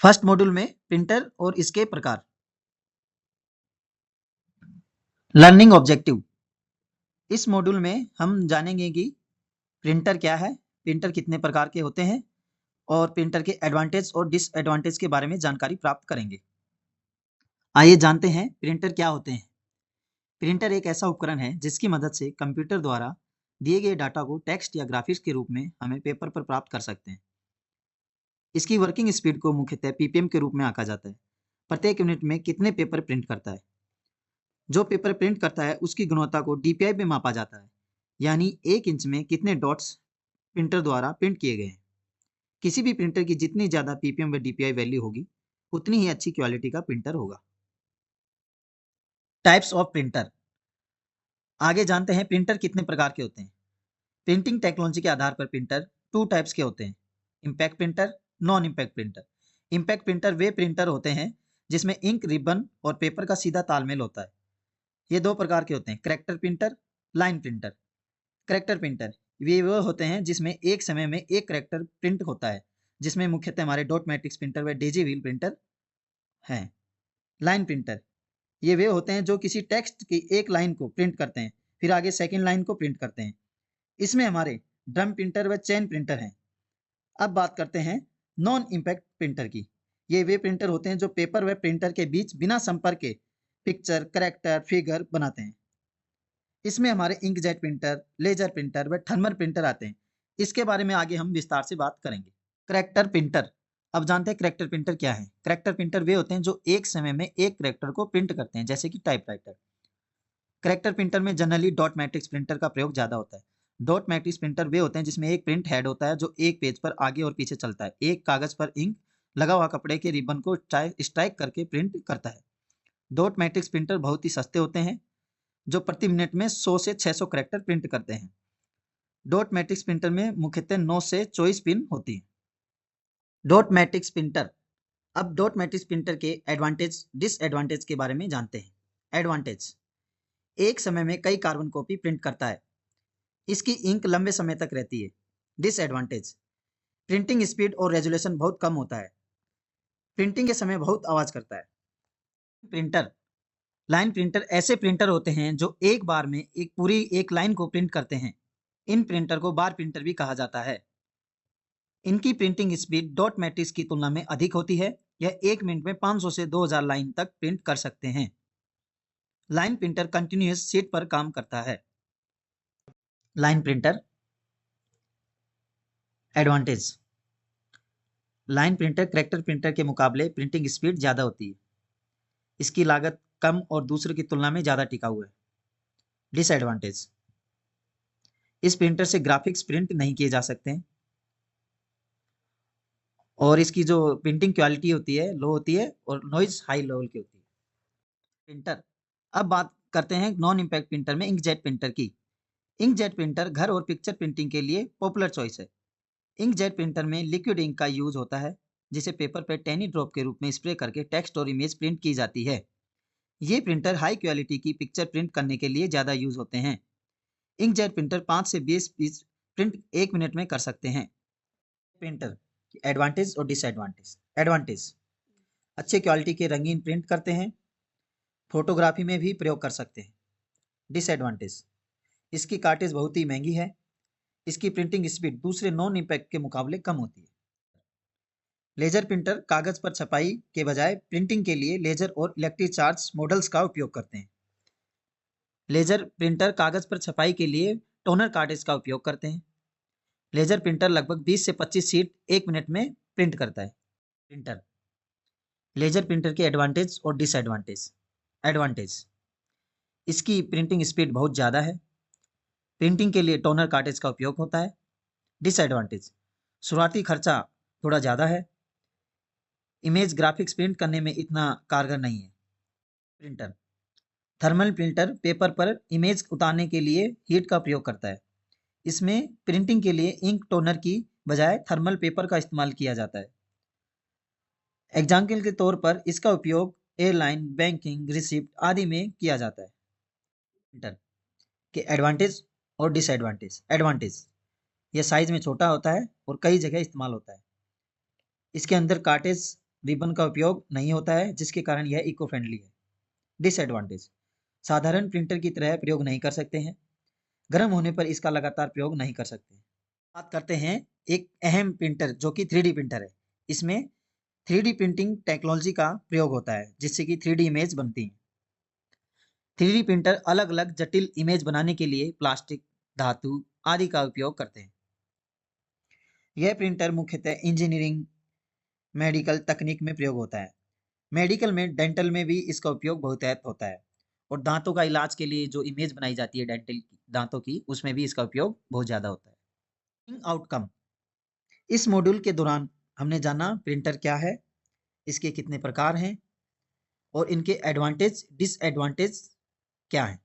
First module में printer और इसके प्रकार। Learning objective. इस मॉड्यूल में हम जानेंगे कि प्रिंटर क्या है, प्रिंटर कितने प्रकार के होते हैं और प्रिंटर के एडवांटेज और डिसएडवांटेज के बारे में जानकारी प्राप्त करेंगे। आइए जानते हैं प्रिंटर क्या होते हैं। प्रिंटर एक ऐसा उपकरण है जिसकी मदद से कंप्यूटर द्वारा दिए गए डाटा को टेक्स्ट या ग्राफिक्स के रूप में हमें पेपर पर प्राप्त कर सकते हैं। इसकी वर्किंग स्पीड को मुख्यतः पीपीएम के रूप में आंका जाता है। प्रत्येक यूनिट में कितने पेपर प्रिंट करता है। जो पेपर प्रिंट करता है उसकी गुणवत्ता को डीपीआई में मापा जाता है, यानी 1 इंच में कितने डॉट्स प्रिंटर द्वारा प्रिंट किए गए हैं। किसी भी प्रिंटर की जितनी ज़्यादा पीपीएम व डीपीआई वैल्यू होगी उतनी ही अच्छी क्वालिटी का प्रिंटर होगा। Types of printer. आगे जानते हैं प्रिंटर कितने प्रकार के होते हैं। प्रिंटिंग टेक्नोलॉजी के आधार पर प्रिंटर 2 टाइप्स के होते हैं, impact printer, non impact printer. Impact printer वे प्रिंटर होते हैं जिसमें इंक, रिबन और पेपर का सीधा तालमेल होता है। ये 2 प्रकार के होते हैं, character printer, line printer. Character printer ये वो होते हैं जिसमें एक समय में एक करैक्टर प्रिंट होता है, जिसमें मुख्यतः हमारे डॉट मैट्रिक्स प्रिंटर व डेजी व्हील प्रिंटर हैं। लाइन प्रिंटर ये वे होते हैं जो किसी टेक्स्ट की एक लाइन को प्रिंट करते हैं, फिर आगे सेकेंड लाइन को प्रिंट करते हैं। इसमें हमारे ड्रम प्रिंटर व चेन प्रिंटर हैं। अब बात करते हैं नॉन इम्पैक्ट प्रिंटर की। ये वे प्रिंटर होते हैं जो पेपर व प्रिंटर के बीच बिना संपर्क के पिक्चर, करैक्टर, फिगर बनाते हैं। इसमें हमारे इंकजेट प्रिंटर, लेजर प्रिंटर व थर्मल प्रिंटर आते हैं। इसके बारे में आगे हम विस्तार से बात करेंगे। Character printer. अब जानते हैं करैक्टर प्रिंटर क्या है। करैक्टर प्रिंटर वे होते हैं जो एक समय में एक करैक्टर को प्रिंट करते हैं, जैसे कि टाइपराइटर। करैक्टर प्रिंटर में जनरली डॉट मैट्रिक्स प्रिंटर का प्रयोग ज्यादा होता है। डॉट मैट्रिक्स प्रिंटर वे होते हैं जिसमें एक प्रिंट हेड होता है जो एक पेज पर आगे और पीछे चलता है। एक कागज पर इंक लगा हुआ कपड़े के रिबन को स्ट्राइक करके प्रिंट करता है। डॉट मैट्रिक्स प्रिंटर बहुत ही सस्ते होते हैं जो प्रति मिनट में 100 से 600 करैक्टर प्रिंट करते हैं। डॉट मैट्रिक्स प्रिंटर में मुख्यतः 9 से 24 पिन होती है। Dot matrix printer. अब डॉट मैट्रिक्स प्रिंटर के एडवांटेज डिसएडवांटेज के बारे में जानते हैं। एडवांटेज, एक समय में कई कार्बन कॉपी प्रिंट करता है। इसकी इंक लंबे समय तक रहती है। डिसएडवांटेज, प्रिंटिंग स्पीड और रेजोल्यूशन बहुत कम होता है। प्रिंटिंग के समय बहुत आवाज करता है। प्रिंटर। लाइन प्रिंटर ऐसे प्रिंटर होते हैं जो एक बार में एक पूरी एक लाइन को प्रिंट करते हैं। इन प्रिंटर को बार प्रिंटर भी कहा जाता है। इनकी प्रिंटिंग स्पीड डॉट मैट्रिक्स की तुलना में अधिक होती है। यह 1 मिनट में 500 से 2000 लाइन तक प्रिंट कर सकते हैं। लाइन प्रिंटर कंटिन्यूअस शीट पर काम करता है। Line printer. Advantage, line printer character printer के मुकाबले प्रिंटिंग स्पीड ज़्यादा होती है। इसकी लागत कम और दूसरे की तुलना में ज़्यादा टिकाऊ है। डिसएडवांटेज, इस प्रिंटर से ग्राफिक्स प्रिंट नहीं किए जा सकते हैं और इसकी जो प्रिंटिंग क्वालिटी होती है लो होती है और नॉइज हाई लेवल की होती है। प्रिंटर। अब बात करते हैं नॉन इम्पैक्ट प्रिंटर में इंकजेट प्रिंटर की। इंकजेट प्रिंटर घर और पिक्चर प्रिंटिंग के लिए पॉपुलर चॉइस है। इंकजेट प्रिंटर में लिक्विड इंक का यूज होता है जिसे पेपर पर टेनी ड्रॉप के रूप में स्प्रे करके टेक्स्ट और इमेज प्रिंट की जाती है। ये प्रिंटर हाई क्वालिटी की पिक्चर प्रिंट करने के लिए ज़्यादा यूज होते हैं। इंकजेट प्रिंटर 5 से 20 पीस प्रिंट 1 मिनट में कर सकते हैं। प्रिंटर एडवांटेज और डिसएडवांटेज। एडवांटेज, अच्छे क्वालिटी के रंगीन प्रिंट करते हैं, फोटोग्राफी में भी प्रयोग कर सकते हैं। डिसएडवांटेज, इसकी कार्टेज बहुत ही महंगी है। इसकी प्रिंटिंग स्पीड दूसरे नॉन इम्पैक्ट के मुकाबले कम होती है। लेजर प्रिंटर कागज पर छपाई के बजाय प्रिंटिंग के लिए लेजर और इलेक्ट्रिक चार्ज मॉडल्स का उपयोग करते हैं। लेजर प्रिंटर कागज पर छपाई के लिए टोनर कार्टेज का उपयोग करते हैं। लेजर प्रिंटर लगभग 20 से 25 शीट 1 मिनट में प्रिंट करता है। प्रिंटर। लेजर प्रिंटर के एडवांटेज और डिसएडवांटेज। एडवांटेज, इसकी प्रिंटिंग स्पीड बहुत ज़्यादा है। प्रिंटिंग के लिए टोनर कार्टेज का उपयोग होता है। डिसएडवांटेज, शुरुआती खर्चा थोड़ा ज़्यादा है। इमेज ग्राफिक्स प्रिंट करने में इतना कारगर नहीं है। प्रिंटर। थर्मल प्रिंटर पेपर पर इमेज उतारने के लिए हीट का प्रयोग करता है। इसमें प्रिंटिंग के लिए इंक टोनर की बजाय थर्मल पेपर का इस्तेमाल किया जाता है। एग्जाम्पल के तौर पर इसका उपयोग एयरलाइन, बैंकिंग, रिसिप्ट आदि में किया जाता है। प्रिंटर के एडवांटेज और डिसएडवांटेज। एडवांटेज, यह साइज में छोटा होता है और कई जगह इस्तेमाल होता है। इसके अंदर कार्टेज रिबन का उपयोग नहीं होता है, जिसके कारण यह इको फ्रेंडली है। डिसएडवांटेज, साधारण प्रिंटर की तरह प्रयोग नहीं कर सकते हैं, गर्म होने पर इसका लगातार प्रयोग नहीं कर सकते। बात करते हैं एक अहम प्रिंटर जो कि 3D प्रिंटर है। इसमें 3D प्रिंटिंग टेक्नोलॉजी का प्रयोग होता है, जिससे कि 3D इमेज बनती है। 3D प्रिंटर अलग अलग जटिल इमेज बनाने के लिए प्लास्टिक, धातु आदि का उपयोग करते हैं। यह प्रिंटर मुख्यतः इंजीनियरिंग, मेडिकल तकनीक में प्रयोग होता है। मेडिकल में, डेंटल में भी इसका उपयोग बहुतायत होता है। और दांतों का इलाज के लिए जो इमेज बनाई जाती है डेंटल दांतों की, उसमें भी इसका उपयोग बहुत ज्यादा होता है। आउटकम, इस मॉड्यूल के दौरान हमने जाना प्रिंटर क्या है, इसके कितने प्रकार हैं और इनके एडवांटेज डिसएडवांटेज क्या है।